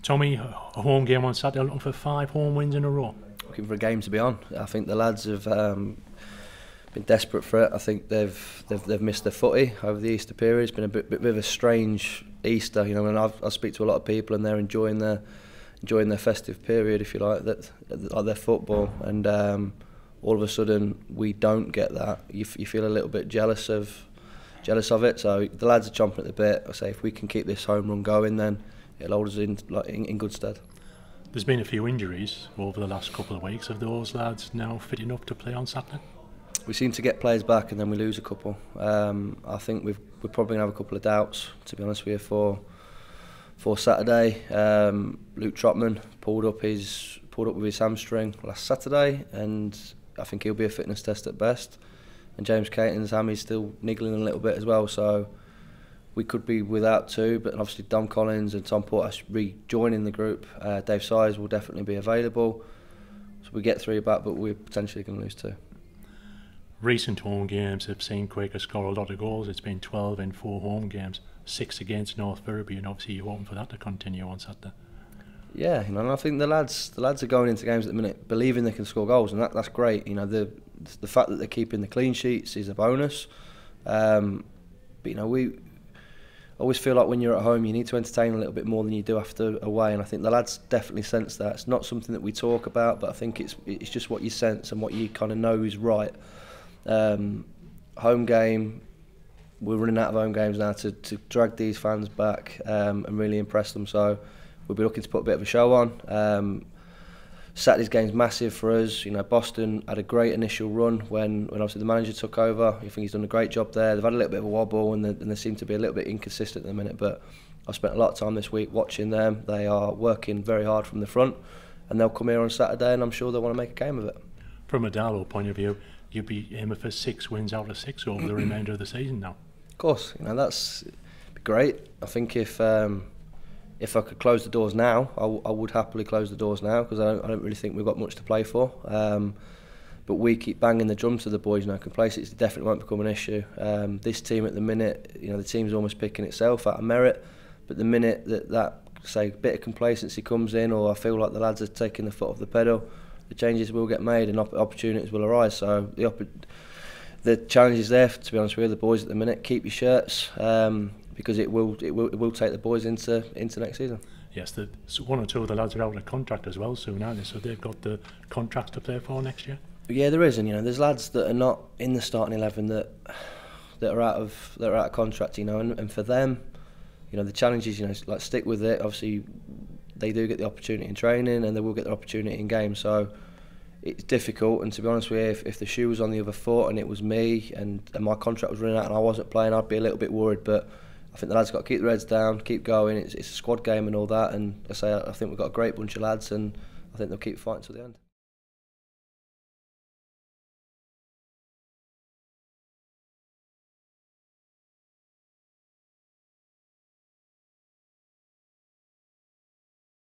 Tommy, a home game on Saturday, looking for 5 home wins in a row. Looking for a game to be on. I think the lads have been desperate for it. I think they've missed their footy over the Easter period. It's been a bit of a strange Easter, you know. And I speak to a lot of people, and they're enjoying their festive period, if you like, their football. And all of a sudden, we don't get that. You feel a little bit jealous of it. So the lads are chomping at the bit. I say if we can keep this home run going, then it'll hold us in good stead. There's been a few injuries over the last couple of weeks. Of those lads now fit enough to play on Saturday? We seem to get players back and then we lose a couple. I think we're probably going to have a couple of doubts, to be honest with you, for Saturday. Luke Trotman pulled up with his hamstring last Saturday, and I think he'll be a fitness test at best. And James Caton's hammy's still niggling a little bit as well, so we could be without 2, but obviously Dom Collins and Tom Porter rejoining the group. Dave Sires will definitely be available. So we get 3 back, but we're potentially going to lose 2. Recent home games have seen Quaker score a lot of goals. It's been 12 in 4 home games, 6 against North Ferriby, and obviously you're hoping for that to continue on Saturday. Yeah, you know, and I think the lads are going into games at the minute believing they can score goals, and that's great. You know, the fact that they're keeping the clean sheets is a bonus. But you know, we always feel like when you're at home you need to entertain a little bit more than you do after away, and I think the lads definitely sense that. It's not something that we talk about, but I think it's just what you sense and what you kind of know is right. Home game, we're running out of home games now to drag these fans back and really impress them, so we'll be looking to put a bit of a show on. Saturday's game's massive for us. You know, Boston had a great initial run when obviously the manager took over. I think he's done a great job there. They've had a little bit of a wobble and they seem to be a little bit inconsistent at the minute, but I've spent a lot of time this week watching them. They are working very hard from the front, and they'll come here on Saturday and I'm sure they'll want to make a game of it. From a Darlow point of view, you'd be aiming for 6 wins out of 6 over the remainder of the season now. Of course, you know, that's great. I think if I could close the doors now, I would happily close the doors now, because I don't really think we've got much to play for. But we keep banging the drum to the boys, you know, complacency definitely won't become an issue. This team at the minute, you know, the team's almost picking itself out of merit, but the minute that say bit of complacency comes in, or I feel like the lads are taking the foot off the pedal, the changes will get made and opportunities will arise. So the challenge is there, to be honest with you, the boys at the minute. Keep your shirts, because it will take the boys into next season. Yes, one or two of the lads are out of contract as well soon, aren't they? So they've got the contracts to play for next year. Yeah, there is, and you know, there's lads that are not in the starting 11 that are out of contract, you know, and for them, you know, the challenge is, you know, like, stick with it. Obviously, they do get the opportunity in training, and they will get the opportunity in games. So it's difficult, and to be honest with you, if the shoe was on the other foot and it was me and my contract was running out and I wasn't playing, I'd be a little bit worried. But I think the lads got to keep their heads down, keep going. It's a squad game and all that, and I think we've got a great bunch of lads, and I think they'll keep fighting till the end.